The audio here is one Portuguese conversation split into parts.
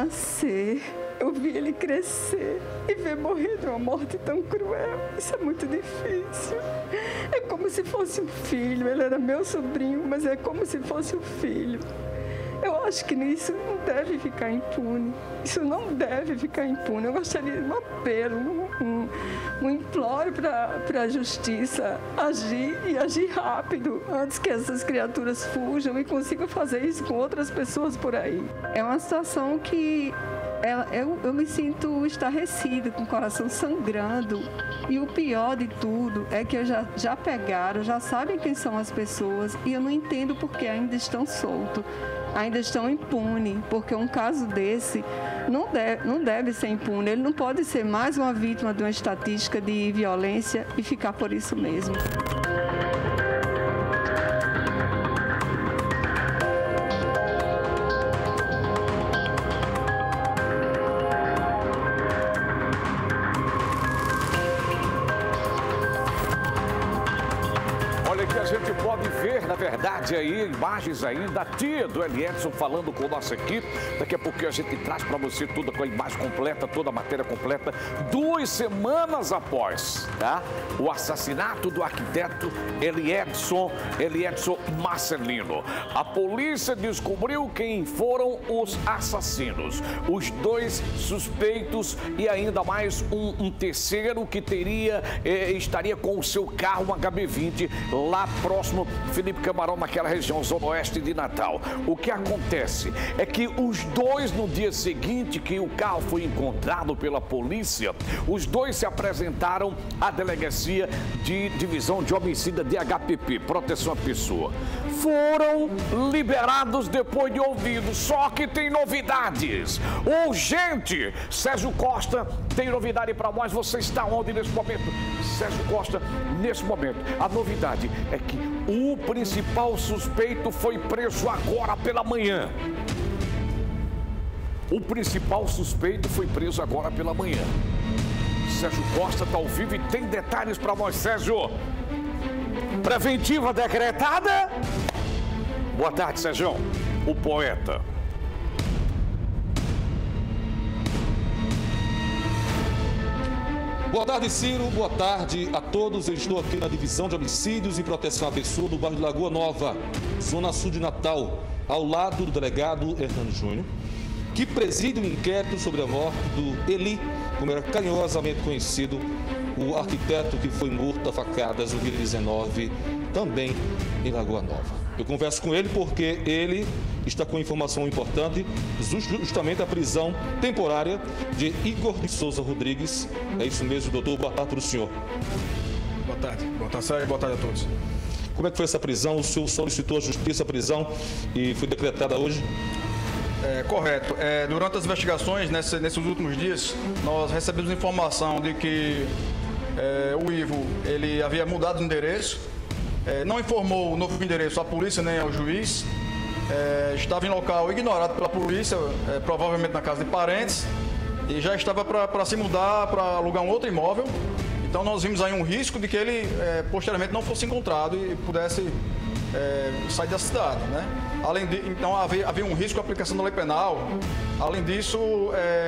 nascer, eu vi ele crescer e ver morrer de uma morte tão cruel. Isso é muito difícil. É como se fosse um filho. Ele era meu sobrinho, mas é como se fosse um filho. Eu acho que isso não deve ficar impune. Isso não deve ficar impune. Eu gostaria de um apelo, um imploro para a justiça agir e agir rápido antes que essas criaturas fujam e consigam fazer isso com outras pessoas por aí. É uma situação que eu me sinto estarrecida, com o coração sangrando. E o pior de tudo é que já pegaram, já sabem quem são as pessoas e eu não entendo por que ainda estão soltos. Ainda estão impunes, porque um caso desse não deve ser impune. Ele não pode ser mais uma vítima de uma estatística de violência e ficar por isso mesmo. Olha que a gente pode ver, na verdade, aí, imagens aí da tia do Eliedson falando com a nossa equipe. Daqui a pouquinho a gente traz para você tudo com a imagem completa, toda a matéria completa. 2 semanas após, tá? O assassinato do arquiteto Eliedson Marcelino. A polícia descobriu quem foram os assassinos. Os 2 suspeitos e ainda mais um terceiro que estaria com o seu carro, um HB20, lá próximo Felipe Camarão, naquela região zona oeste de Natal. O que acontece é que os 2, no dia seguinte que o carro foi encontrado pela polícia, os 2 se apresentaram à delegacia de divisão de homicida DHPP, proteção à pessoa. Foram liberados depois de ouvidos, só que tem novidades. Urgente! Sérgio Costa tem novidade para nós. Você está onde nesse momento? Sérgio Costa, nesse momento, a novidade é que o principal suspeito foi preso agora pela manhã. O principal suspeito foi preso agora pela manhã. Sérgio Costa está ao vivo e tem detalhes para nós, Sérgio. Preventiva decretada. Boa tarde, Sérgio, o poeta. Boa tarde, Ciro. Boa tarde a todos. Eu estou aqui na Divisão de Homicídios e Proteção à Pessoa, no bairro de Lagoa Nova, zona sul de Natal, ao lado do delegado Hernando Júnior, que preside um inquérito sobre a morte do Eli, como era carinhosamente conhecido, o arquiteto que foi morto a facadas no dia 19, também em Lagoa Nova. Eu converso com ele porque ele está com informação importante, justamente a prisão temporária de Igor de Souza Rodrigues. É isso mesmo, doutor? Boa tarde para o senhor. Boa tarde, Sérgio. Boa tarde a todos. Como é que foi essa prisão? O senhor solicitou à justiça a prisão e foi decretada hoje? Correto. Durante as investigações, nesses últimos dias, nós recebemos informação de que o Ivo ele havia mudado de endereço, não informou o novo endereço à polícia nem ao juiz, estava em local ignorado pela polícia, provavelmente na casa de parentes, e já estava para se mudar, para alugar um outro imóvel. Então nós vimos aí um risco de que ele posteriormente não fosse encontrado e pudesse sair da cidade, né? Então havia um risco de aplicação da lei penal. Além disso,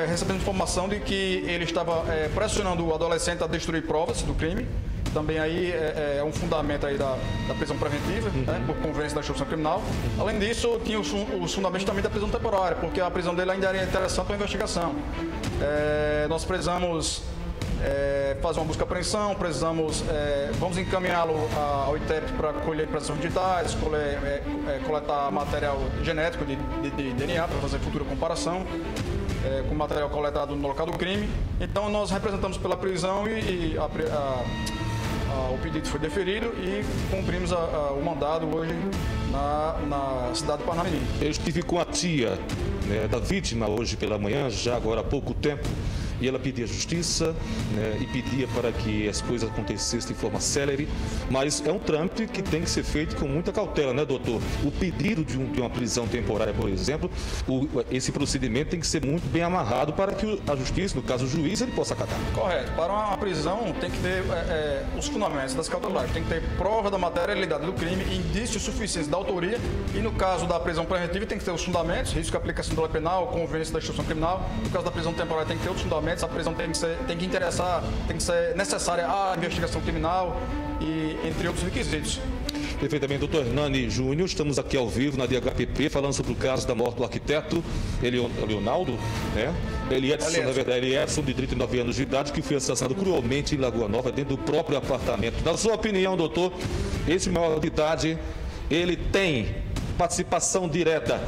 recebemos informação de que ele estava pressionando o adolescente a destruir provas do crime. Também aí é um fundamento aí da prisão preventiva, né, por conveniência da instituição criminal. Além disso, tinha os fundamentos também da prisão temporária, porque a prisão dele ainda era interessante para a investigação. Nós precisamos fazer uma busca e apreensão, vamos encaminhá-lo ao ITEP para colher impressões digitais, coletar material genético de DNA para fazer futura comparação com material coletado no local do crime. Então nós representamos pela prisão e o pedido foi deferido e cumprimos o mandado hoje na cidade de Parnamirim. Eu estive com a tia, né, da vítima hoje pela manhã, já agora há pouco tempo, e ela pedia justiça, né, e pedia para que as coisas acontecessem de forma célere, mas é um trâmite que tem que ser feito com muita cautela, né, doutor? O pedido de uma prisão temporária, por exemplo, esse procedimento tem que ser muito bem amarrado para que a justiça, no caso o juiz, ele possa acatar. Correto. Para uma prisão tem que ter os fundamentos das cautelares, tem que ter prova da materialidade do crime, indícios suficientes da autoria e no caso da prisão preventiva tem que ter os fundamentos, risco de aplicação da lei penal, conveniência da instrução criminal. No caso da prisão temporária tem que ter outros fundamentos, a prisão tem que ser necessária à investigação criminal e entre outros requisitos. Perfeitamente, doutor Hernani Júnior, estamos aqui ao vivo na DHPP falando sobre o caso da morte do arquiteto Leonaldo, né? Eliedson, na verdade, Eliedson, de 39 anos de idade, que foi assassinado cruelmente em Lagoa Nova, dentro do próprio apartamento. Na sua opinião, doutor, esse maior de idade, ele tem participação direta,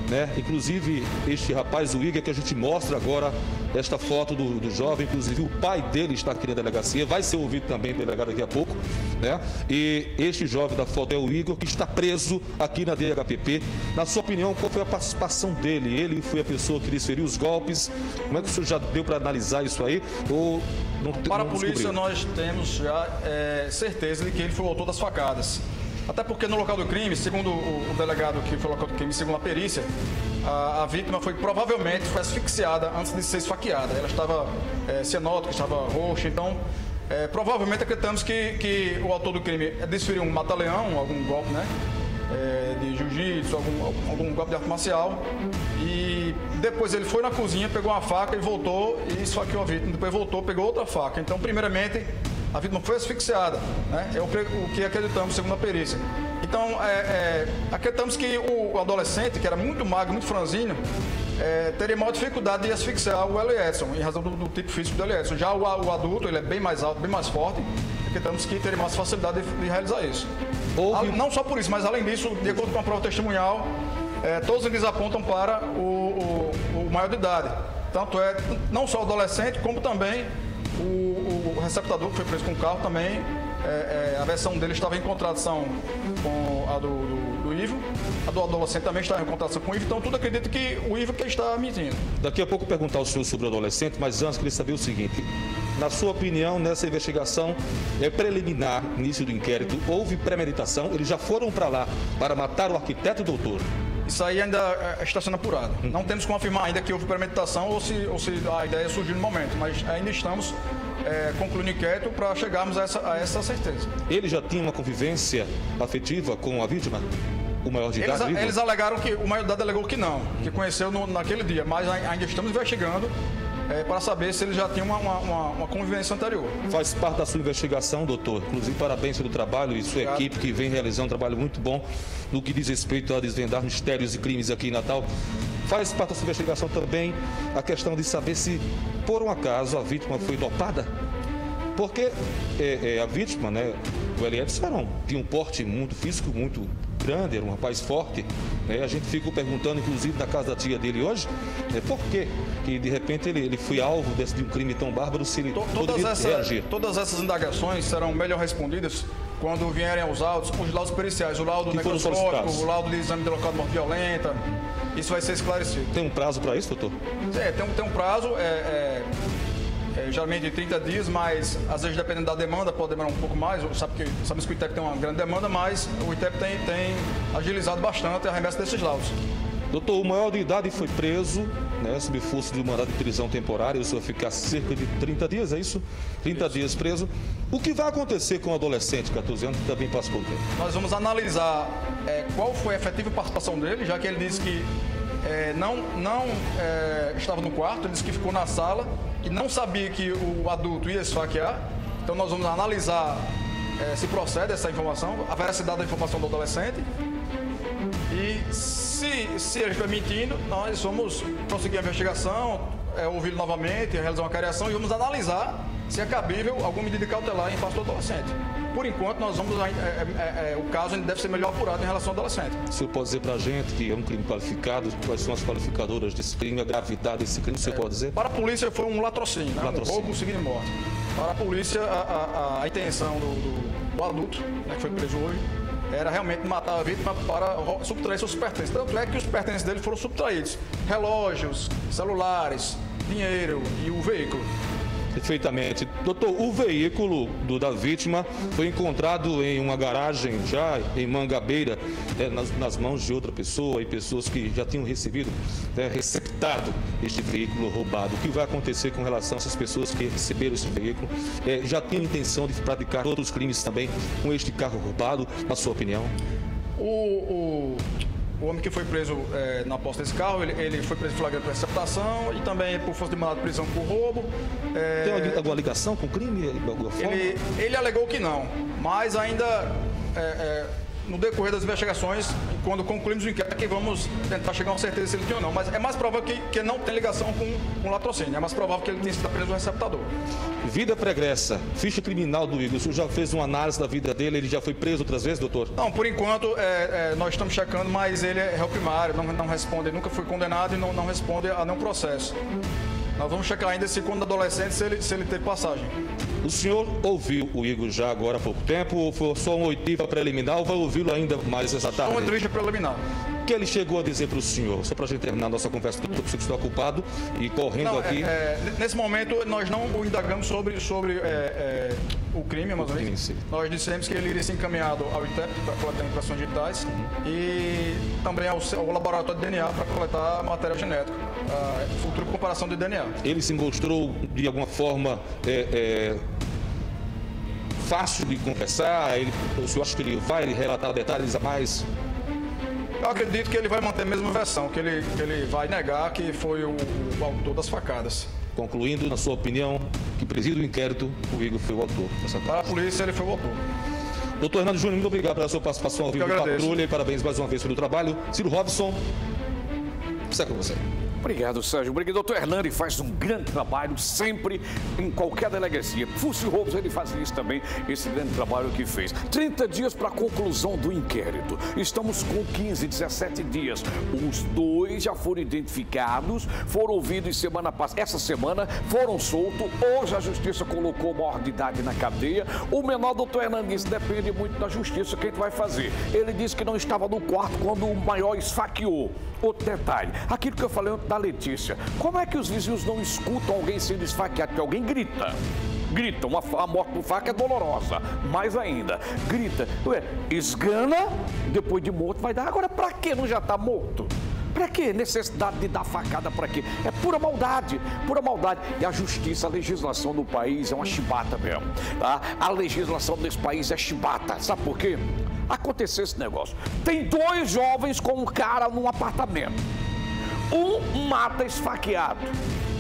né? Inclusive, este rapaz, o Igor, que a gente mostra agora, esta foto do jovem, inclusive o pai dele está aqui na delegacia, vai ser ouvido também, delegado, daqui a pouco, né? E este jovem da foto é o Igor, que está preso aqui na DHPP. Na sua opinião, qual foi a participação dele? Ele foi a pessoa que desferiu os golpes? Como é que o senhor já deu para analisar isso aí? Ou não, para não a polícia, nós temos já certeza de que ele foi o autor das facadas. Até porque no local do crime, segundo o delegado que foi o local do crime, segundo a perícia, a vítima provavelmente foi asfixiada antes de ser esfaqueada. Ela estava cianótica, estava roxa, então provavelmente acreditamos que o autor do crime desferiu um mata-leão, algum golpe, né? De jiu-jitsu, algum golpe de arte marcial, e depois ele foi na cozinha, pegou uma faca e voltou e esfaqueou a vítima. Depois voltou, pegou outra faca. Então, primeiramente, a vítima foi asfixiada, né? É o que acreditamos, segundo a perícia. Então, acreditamos que o adolescente, que era muito magro, muito franzino, teria maior dificuldade de asfixiar o Eliedson, em razão do tipo físico do Eliedson. Já o adulto, ele é bem mais alto, bem mais forte, acreditamos que teria mais facilidade de realizar isso. Não só por isso, mas além disso, de acordo com a prova testemunhal, todos eles apontam para o maior de idade. Tanto não só o adolescente, como também o receptador que foi preso com o carro também, a versão dele estava em contradição com a do Ivo, a do adolescente também estava em contradição com o Ivo, então tudo acredita que o Ivo que está mentindo. Daqui a pouco perguntar ao senhor sobre o adolescente, mas antes queria saber o seguinte: na sua opinião, nessa investigação preliminar, início do inquérito, houve premeditação? Eles já foram para lá para matar o arquiteto, doutor? Isso aí ainda está sendo apurado. Não temos como afirmar ainda que houve premeditação ou se a ideia surgiu no momento, mas ainda estamos concluindo o inquérito para chegarmos a essa certeza. Ele já tinha uma convivência afetiva com a vítima? O maior de idade? Eles alegaram que o maior de idade alegou que não, que conheceu naquele dia, mas ainda estamos investigando para saber se ele já tinha uma convivência anterior. Faz parte da sua investigação, doutor. Inclusive, parabéns pelo trabalho e sua equipe, que vem realizando um trabalho muito bom no que diz respeito a desvendar mistérios e crimes aqui em Natal. Faz parte da sua investigação também a questão de saber se, por um acaso, a vítima foi dopada? Porque a vítima, né, o Eliedson, tinha um porte muito físico, muito grande, era um rapaz forte, né? A gente fica perguntando, inclusive, na casa da tia dele hoje, por que de repente ele foi alvo de um crime tão bárbaro, se ele poderia reagir. Todas essas indagações serão melhor respondidas quando vierem os laudos periciais, o laudo necroscópico, o laudo de exame de local de morte violenta. Isso vai ser esclarecido. Tem um prazo para isso, doutor? Tem um prazo, geralmente de 30 dias, mas às vezes, dependendo da demanda, pode demorar um pouco mais. Sabemos que o ITEP tem uma grande demanda, mas o ITEP tem agilizado bastante a remessa desses laudos. Doutor, o maior de idade foi preso, né, sob força de um mandado de prisão temporária. Isso vai ficar cerca de 30 dias, é isso? 30 dias preso. O que vai acontecer com o adolescente de 14 anos que também passa por tempo? Nós vamos analisar qual foi a efetiva participação dele, já que ele disse que não estava no quarto, ele disse que ficou na sala e não sabia que o adulto ia esfaquear. Então nós vamos analisar se procede essa informação, a veracidade da informação do adolescente. E se ele estiver mentindo, nós vamos prosseguir a investigação, ouvi-lo novamente, realizar uma cariação e vamos analisar se é cabível alguma medida cautelar em face do adolescente. Por enquanto, nós vamos o caso ainda deve ser melhor apurado em relação ao adolescente. O senhor pode dizer para a gente que é um crime qualificado? Quais são as qualificadoras desse crime, a gravidade desse crime, o senhor pode dizer? Para a polícia foi um latrocínio, né? Um roubo seguido de morte. Para a polícia, a intenção do adulto, né, que foi preso hoje, era realmente matar a vítima para subtrair seus pertences. Tanto é que os pertences dele foram subtraídos. Relógios, celulares, dinheiro e o veículo. Perfeitamente. Doutor, o veículo da vítima foi encontrado em uma garagem já em Mangabeira, nas mãos de outra pessoa e pessoas que já tinham receptado este veículo roubado. O que vai acontecer com relação a essas pessoas que receberam esse veículo? Já tinham intenção de praticar outros crimes também com este carro roubado, na sua opinião? O homem que foi preso na posse desse carro, ele foi preso em flagrante por receptação e também por força de mandado de prisão por roubo. Tem alguma ligação com o crime? Ele alegou que não, mas ainda no decorrer das investigações, quando concluímos o inquérito, que vamos tentar chegar a uma certeza se ele tinha ou não. Mas é mais provável que não tem ligação com o latrocínio, é mais provável que ele tenha sido preso no receptador. Vida pregressa, ficha criminal do Igor, o senhor já fez uma análise da vida dele, ele já foi preso outras vezes, doutor? Não, por enquanto nós estamos checando, mas ele é réu primário, não responde, ele nunca foi condenado e não responde a nenhum processo. Nós vamos checar ainda se quando adolescente, se ele teve passagem. O senhor ouviu o Igor já agora há pouco tempo ou foi só uma oitiva preliminar ou vai ouvi-lo ainda mais essa tarde? Uma entrevista preliminar. O que ele chegou a dizer para o senhor? Só para a gente terminar a nossa conversa, porque você está ocupado e correndo aqui. Nesse momento, nós não o indagamos sobre o crime, mais ou menos. Nós dissemos que ele iria ser encaminhado ao ITEP para coletar impressões digitais e também ao laboratório de DNA para coletar material genético, futura comparação de DNA. Ele se mostrou de alguma forma fácil de conversar? O senhor acha que ele vai relatar detalhes a mais? Eu acredito que ele vai manter a mesma versão, que ele vai negar que foi o autor das facadas. Concluindo, na sua opinião, que preside o inquérito, o Igor foi o autor dessa Para a polícia, ele foi o autor. Doutor Hernando Júnior, muito obrigado pela sua participação ao vivo do Patrulha e parabéns mais uma vez pelo trabalho. Ciro Robson, está com você. Obrigado, Sérgio. Obrigado. Doutor Hernani faz um grande trabalho sempre em qualquer delegacia. Fúcio Roubos, ele faz isso também, esse grande trabalho que fez. 30 dias para a conclusão do inquérito. Estamos com 15, 17 dias. Os dois já foram identificados, foram ouvidos essa semana, foram soltos. Hoje a justiça colocou maior de idade na cadeia. O menor, doutor Hernani, disse, depende muito da justiça que a gente vai fazer. Ele disse que não estava no quarto quando o maior esfaqueou. Outro detalhe, aquilo que eu falei da Letícia, como é que os vizinhos não escutam alguém sendo esfaqueado? Porque alguém grita. A morte por faca é dolorosa, mais ainda, grita, esgana, depois de morto vai dar, agora pra que não já está morto? Pra que necessidade de dar facada pra quê? É pura maldade, pura maldade. E a justiça, a legislação do país é uma chibata mesmo, tá? A legislação desse país é chibata, sabe por quê? Aconteceu esse negócio. Tem dois jovens com um cara num apartamento. Um mata esfaqueado.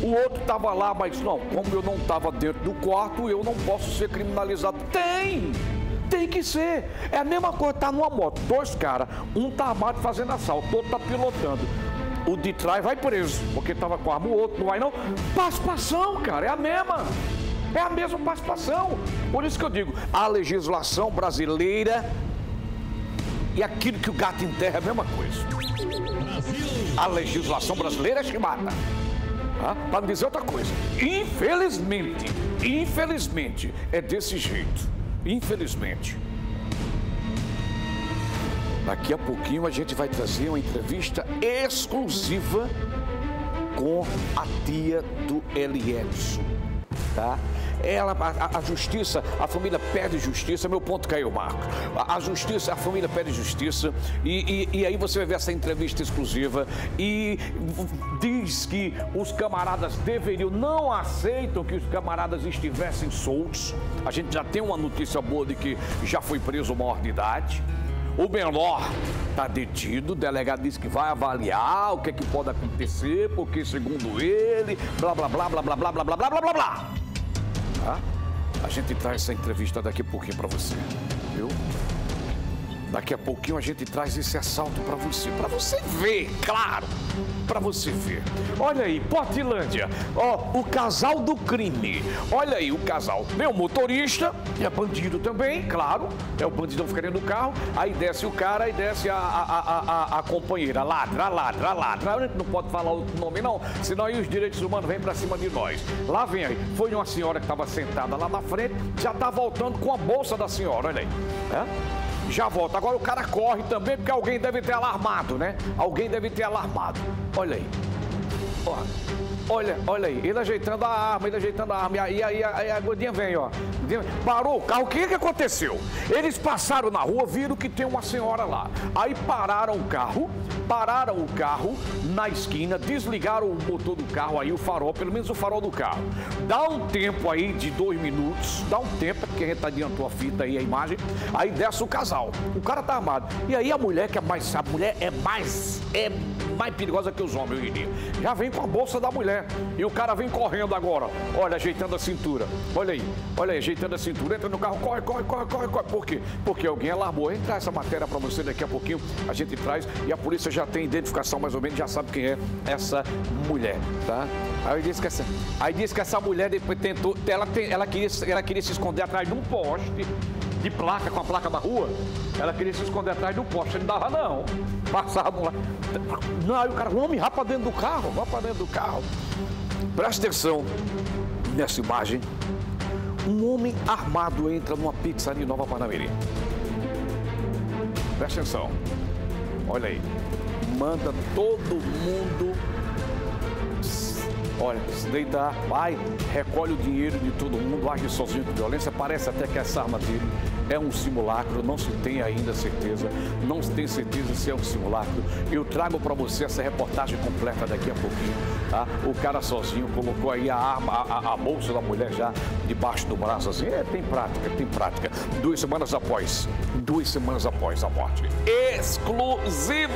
O outro estava lá, mas não, como eu não estava dentro do quarto, eu não posso ser criminalizado. Tem que ser. É a mesma coisa, tá numa moto, dois caras, um tá armado fazendo assalto, o outro tá pilotando. O de trás vai preso, porque estava com a arma, o outro não vai não. Participação, cara, é a mesma. É a mesma participação. Por isso que eu digo, a legislação brasileira e aquilo que o gato enterra é a mesma coisa. A legislação brasileira é chibata. Tá? Para não dizer outra coisa. Infelizmente, é desse jeito. Infelizmente. Daqui a pouquinho a gente vai trazer uma entrevista exclusiva com a tia do Eliedson, tá? A justiça, a família pede justiça, meu ponto caiu, Marcos. A justiça, a família pede justiça e aí você vai ver essa entrevista exclusiva e diz que os camaradas não aceitam que os camaradas estivessem soltos. A gente já tem uma notícia boa de que já foi preso maior de idade. O menor está detido, o delegado disse que vai avaliar o que é que pode acontecer, porque segundo ele, blá, blá, blá, blá, blá, blá, blá, blá, blá, blá, blá, blá. Tá? A gente traz essa entrevista daqui a pouquinho para você, viu? Daqui a pouquinho a gente traz esse assalto para você ver, claro, para você ver. Olha aí, Portilândia, ó, o casal do crime. Olha aí o casal, meu motorista, é bandido também, claro, é o bandidão fica dentro do carro, aí desce o cara e desce a companheira, ladra. A gente não pode falar outro nome não, senão aí os direitos humanos vêm para cima de nós. Lá vem aí, foi uma senhora que estava sentada lá na frente, já está voltando com a bolsa da senhora, olha aí, já volta. Agora o cara corre também porque alguém deve ter alarmado, né? Alguém deve ter alarmado. Olha aí. Ó. Olha aí, ele ajeitando a arma, E aí a gordinha vem, ó. Parou o carro, o que aconteceu? Eles passaram na rua, viram que tem uma senhora lá. Aí pararam o carro na esquina, desligaram o motor do carro, aí o farol, pelo menos o farol do carro. Dá um tempo aí de 2 minutos, porque a gente adiantou a fita aí, a imagem, aí desce o casal. O cara tá armado. E aí a mulher, que é mais, a mulher é mais perigosa que os homens, eu diria. Já vem com a bolsa da mulher. E o cara vem correndo agora. Olha, ajeitando a cintura. Olha aí, ajeitando a cintura. Entra no carro, corre. Por quê? Porque alguém alarmou. Vou entrar essa matéria para você daqui a pouquinho. A gente traz e a polícia já tem identificação mais ou menos, já sabe quem é essa mulher, tá? Aí diz que essa mulher depois tentou, ela queria se esconder atrás de um poste de placa, com a placa da rua. Ela queria se esconder atrás do poste, não dava não. Passavam lá. Não, aí o cara, homem, vá para dentro do carro. Presta atenção nessa imagem. Um homem armado entra numa pizzaria em Nova Parnamirim. Presta atenção. Olha aí. Manda todo mundo, se deitar, vai, recolhe o dinheiro de todo mundo, age sozinho com violência. Parece até que essa arma dele é um simulacro, não se tem ainda certeza, não se tem certeza se é um simulacro. Eu trago para você essa reportagem completa daqui a pouquinho, tá? O cara sozinho colocou aí a arma, a bolsa da mulher já debaixo do braço, assim, tem prática. 2 semanas após a morte. Exclusivo!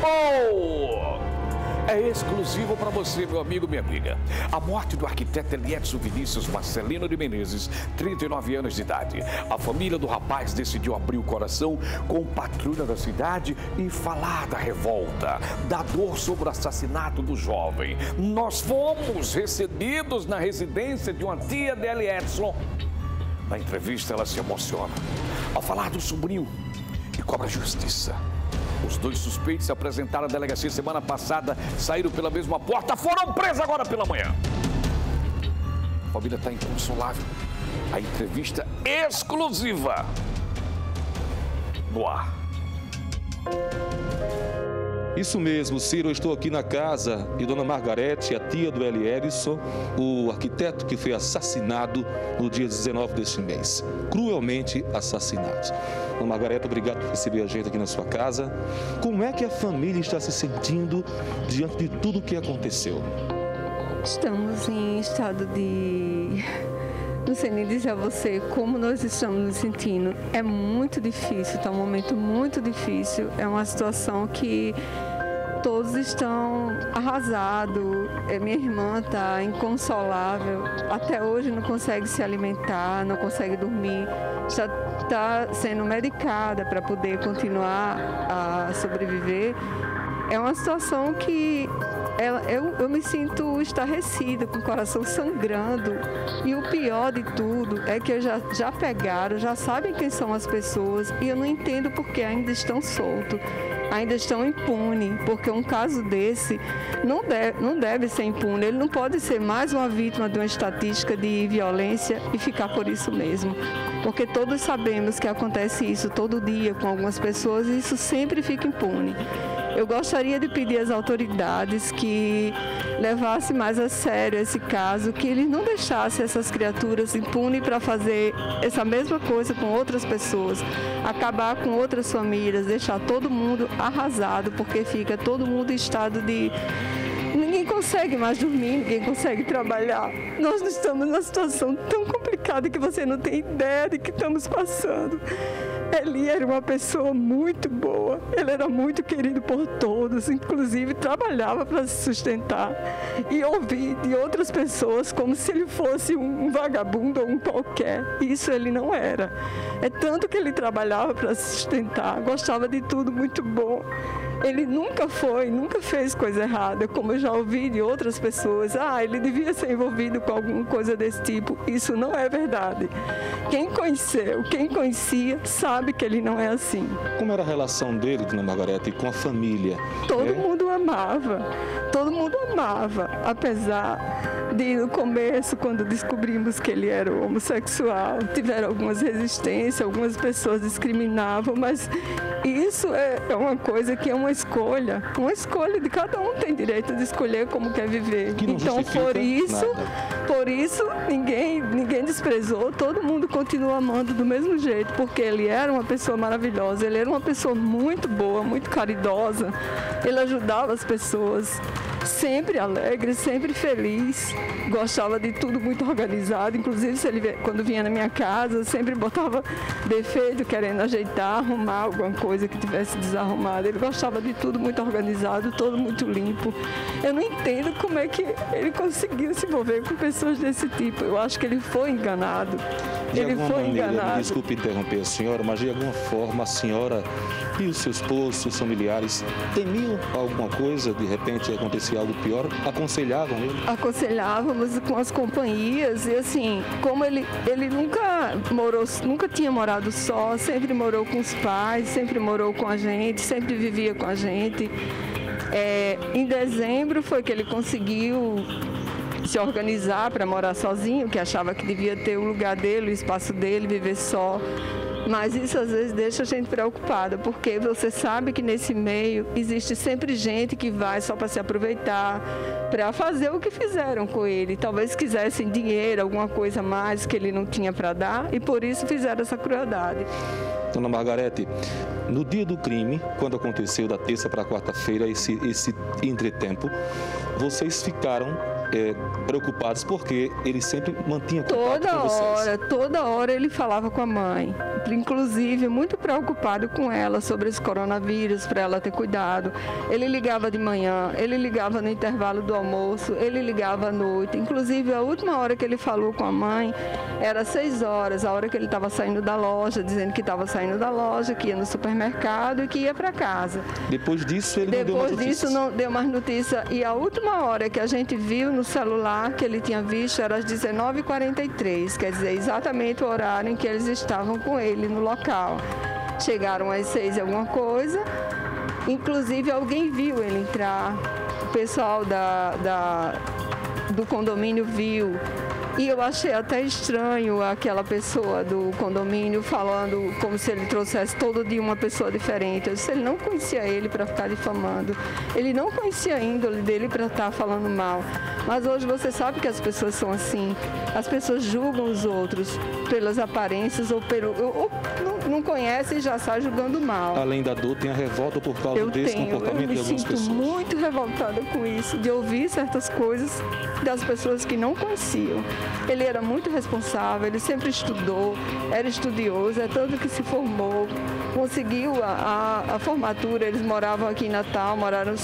É exclusivo para você, meu amigo, minha amiga. A morte do arquiteto Eliedson Vinícius Marcelino de Menezes, 39 anos de idade. A família do rapaz decidiu abrir o coração com o patrulha da cidade e falar da revolta, da dor sobre o assassinato do jovem. Nós fomos recebidos na residência de uma tia de Eliedson. Na entrevista, ela se emociona ao falar do sobrinho e cobra justiça. Os 2 suspeitos se apresentaram à delegacia semana passada, saíram pela mesma porta, foram presos agora pela manhã. A família está inconsolável. A entrevista exclusiva no ar. Isso mesmo, Ciro, eu estou aqui na casa de Dona Margarete, a tia do Eliedson, o arquiteto que foi assassinado no dia 19 deste mês. Cruelmente assassinado. Dona Margarete, obrigado por receber a gente aqui na sua casa. Como é que a família está se sentindo diante de tudo o que aconteceu? Estamos em estado de... Não sei nem dizer a você como nós estamos nos sentindo. É muito difícil, está um momento muito difícil. É uma situação que todos estão arrasados. Minha irmã está inconsolável. Até hoje não consegue se alimentar, não consegue dormir. Já está sendo medicada para poder continuar a sobreviver. É uma situação que eu me sinto estarrecida, com o coração sangrando. E o pior de tudo é que já pegaram, já sabem quem são as pessoas e eu não entendo porque ainda estão soltos, ainda estão impunes, porque um caso desse não deve ser impune. Ele não pode ser mais uma vítima de uma estatística de violência e ficar por isso mesmo. Porque todos sabemos que acontece isso todo dia com algumas pessoas e isso sempre fica impune. Eu gostaria de pedir às autoridades que levassem mais a sério esse caso, que eles não deixassem essas criaturas impunes para fazer essa mesma coisa com outras pessoas, acabar com outras famílias, deixar todo mundo arrasado, porque fica todo mundo em estado de... Ninguém consegue mais dormir, ninguém consegue trabalhar. Nós estamos numa situação tão complicada que você não tem ideia de que estamos passando. Eli era uma pessoa muito boa, ele era muito querido por todos, inclusive trabalhava para se sustentar. E ouvir de outras pessoas como se ele fosse um vagabundo ou um qualquer. Isso ele não era. É tanto que ele trabalhava para se sustentar, gostava de tudo muito bom. Ele nunca fez coisa errada, como eu já ouvi de outras pessoas. Ele devia ser envolvido com alguma coisa desse tipo. Isso não é verdade. Quem conhecia, sabe que ele não é assim. Como era a relação dele, Dona Margarete, com a família? Todo mundo ama amava, apesar de no começo, quando descobrimos que ele era homossexual, tiveram algumas resistências, algumas pessoas discriminavam, mas isso é uma coisa que é uma escolha de cada um tem direito de escolher como quer viver. Então, por isso ninguém desprezou, todo mundo continua amando do mesmo jeito, porque ele era uma pessoa maravilhosa, ele era uma pessoa muito boa, muito caridosa, ele ajudava as pessoas, sempre alegre, sempre feliz, gostava de tudo muito organizado, inclusive quando vinha na minha casa, sempre botava defeito, querendo ajeitar, arrumar alguma coisa que tivesse desarrumado. Ele gostava de tudo muito organizado, todo muito limpo. Eu não entendo como é que ele conseguiu se envolver com pessoas desse tipo. Eu acho que ele foi enganado. Me desculpe interromper a senhora, mas de alguma forma a senhora e os seus esposos, seus familiares, temiam alguma coisa, de repente acontecia algo pior? Aconselhavam ele? Aconselhávamos com as companhias e assim, como ele nunca tinha morado só, sempre morou com os pais, sempre morou com a gente, sempre vivia com a gente. Em dezembro foi que ele conseguiu se organizar para morar sozinho, que achava que devia ter o lugar dele, o espaço dele, viver só. Mas isso às vezes deixa a gente preocupada, porque você sabe que nesse meio existe sempre gente que vai só para se aproveitar, para fazer o que fizeram com ele. Talvez quisessem dinheiro, alguma coisa a mais que ele não tinha para dar, e por isso fizeram essa crueldade. Dona Margarete, no dia do crime, quando aconteceu da terça para a quarta-feira, esse entretempo, vocês ficaram preocupados porque ele sempre mantinha contato com vocês. Toda hora ele falava com a mãe, inclusive muito preocupado com ela sobre esse coronavírus, para ela ter cuidado. Ele ligava de manhã, ele ligava no intervalo do almoço, ele ligava à noite. Inclusive a última hora que ele falou com a mãe era 6 horas, a hora que ele estava saindo da loja, dizendo que estava saindo da loja, que ia no supermercado e que ia para casa. Depois disso ele não deu mais notícias? Depois disso não deu mais notícia. E a última hora que a gente viu no celular que ele tinha visto era às 19h43, quer dizer, exatamente o horário em que eles estavam com ele no local. Chegaram às 6 e alguma coisa, inclusive alguém viu ele entrar, o pessoal do condomínio viu. E eu achei até estranho aquela pessoa do condomínio falando como se ele trouxesse todo dia uma pessoa diferente. Eu disse, ele não conhecia ele para ficar difamando. Ele não conhecia a índole dele para estar falando mal. Mas hoje você sabe que as pessoas são assim. As pessoas julgam os outros pelas aparências ou não conhecem e já sai julgando mal. Além da dor, tem a revolta por causa desse comportamento de algumas pessoas. Eu me sinto muito revoltada com isso, de ouvir certas coisas das pessoas que não conheciam. Ele era muito responsável, ele sempre estudou, era estudioso, é tanto que se formou, conseguiu a formatura. Eles moravam aqui em Natal, moraram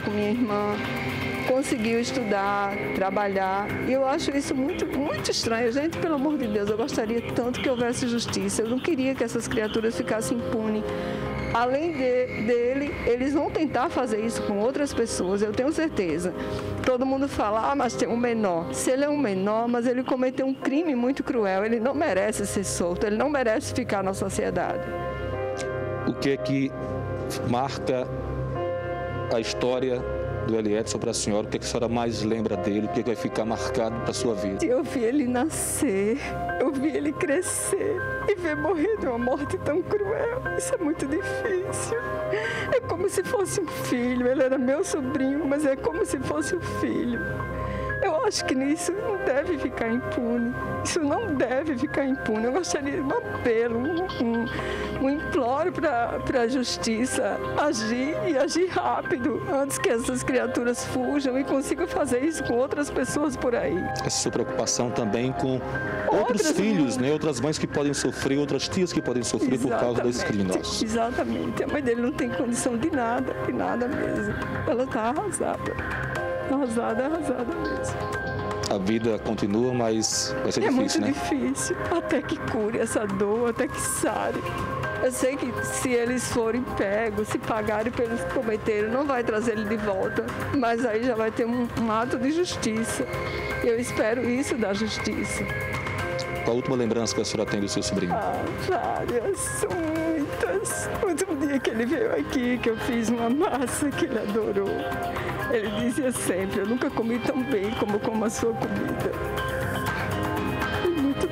com minha irmã. Conseguiu estudar, trabalhar, e eu acho isso muito, muito estranho. Gente, pelo amor de Deus, eu gostaria tanto que houvesse justiça. Eu não queria que essas criaturas ficassem impunes. Além dele, eles vão tentar fazer isso com outras pessoas, eu tenho certeza. Todo mundo fala, mas tem um menor. Se ele é um menor, mas ele cometeu um crime muito cruel, ele não merece ser solto, ele não merece ficar na sociedade. O que é que marca a história do Eliedson para a senhora? O que a senhora mais lembra dele? O que vai ficar marcado para a sua vida? Eu vi ele nascer, eu vi ele crescer e ver morrer de uma morte tão cruel. Isso é muito difícil. É como se fosse um filho. Ele era meu sobrinho, mas é como se fosse um filho. Eu acho que nisso não deve ficar impune. Isso não deve ficar impune. Eu gostaria de um apelo, um imploro para a justiça agir rápido, antes que essas criaturas fujam e consigam fazer isso com outras pessoas por aí. Essa sua preocupação também com outros filhos, né? Outras mães que podem sofrer, outras tias que podem sofrer por causa desses criminosos. Exatamente. A mãe dele não tem condição de nada mesmo. Ela está arrasada. Arrasada mesmo. A vida continua, mas vai ser difícil, né? É muito difícil, até que cure essa dor, até que sare. Eu sei que se eles forem pegos, se pagarem pelos que cometeram, não vai trazer ele de volta, mas aí já vai ter um ato de justiça. Eu espero isso da justiça. Qual a última lembrança que a senhora tem do seu sobrinho? Várias, muitas. muitas. O último dia que ele veio aqui, que eu fiz uma massa que ele adorou, ele dizia sempre: eu nunca comi tão bem como como a sua comida. Muito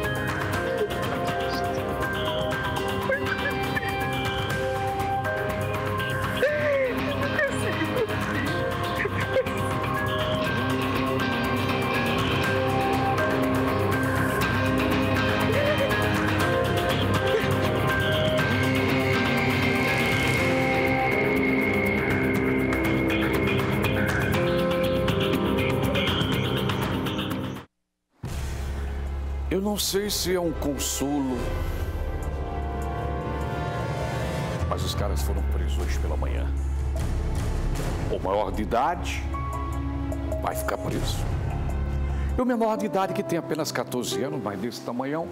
Eu não sei se é um consolo, mas os caras foram presos hoje pela manhã. O maior de idade vai ficar preso. E o menor de idade, que tem apenas 14 anos, mas desse tamanhão,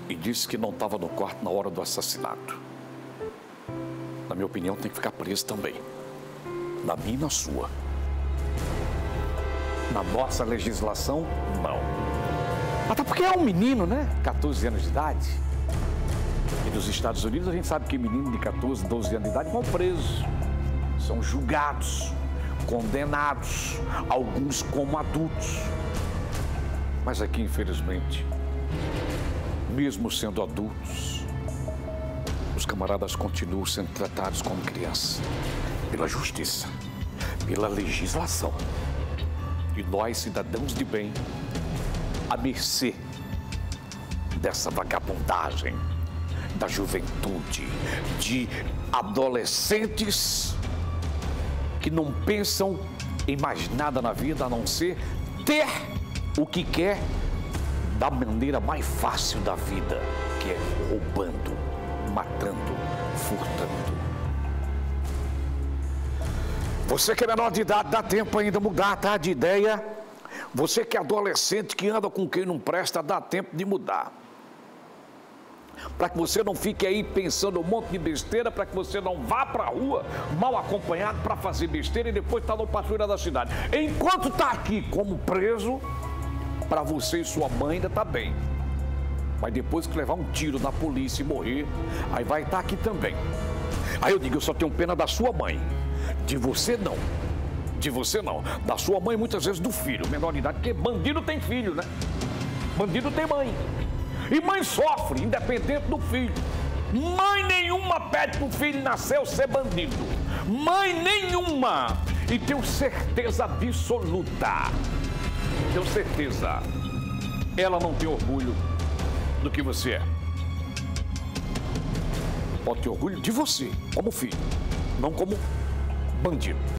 e disse que não estava no quarto na hora do assassinato. Na minha opinião, tem que ficar preso também. Na minha e na sua. Na nossa legislação, não. Até porque é um menino, né? 14 anos de idade. E nos Estados Unidos a gente sabe que menino de 14, 12 anos de idade vão presos. São julgados, condenados, alguns como adultos. Mas aqui, infelizmente, mesmo sendo adultos, os camaradas continuam sendo tratados como crianças. Pela justiça, pela legislação. E nós, cidadãos de bem, à mercê dessa vagabundagem da juventude, de adolescentes que não pensam em mais nada na vida a não ser ter o que quer da maneira mais fácil da vida, que é roubando, matando, furtando. Você que é menor de idade, dá tempo ainda mudar, tá, de ideia. Você que é adolescente, que anda com quem não presta, dá tempo de mudar. Para que você não fique aí pensando um monte de besteira, para que você não vá para a rua mal acompanhado para fazer besteira e depois está no patrulha da cidade. Enquanto está aqui como preso, para você e sua mãe ainda está bem. Mas depois que levar um tiro na polícia e morrer, aí vai estar aqui também. Aí eu digo, eu só tenho pena da sua mãe. De você não. De você não, da sua mãe, muitas vezes do filho, menor de idade, porque bandido tem filho, né? Bandido tem mãe. E mãe sofre, independente do filho. Mãe nenhuma pede pro filho nascer ser bandido. Mãe nenhuma. E tenho certeza absoluta, tenho certeza, ela não tem orgulho do que você é. Pode ter orgulho de você, como filho, não como bandido.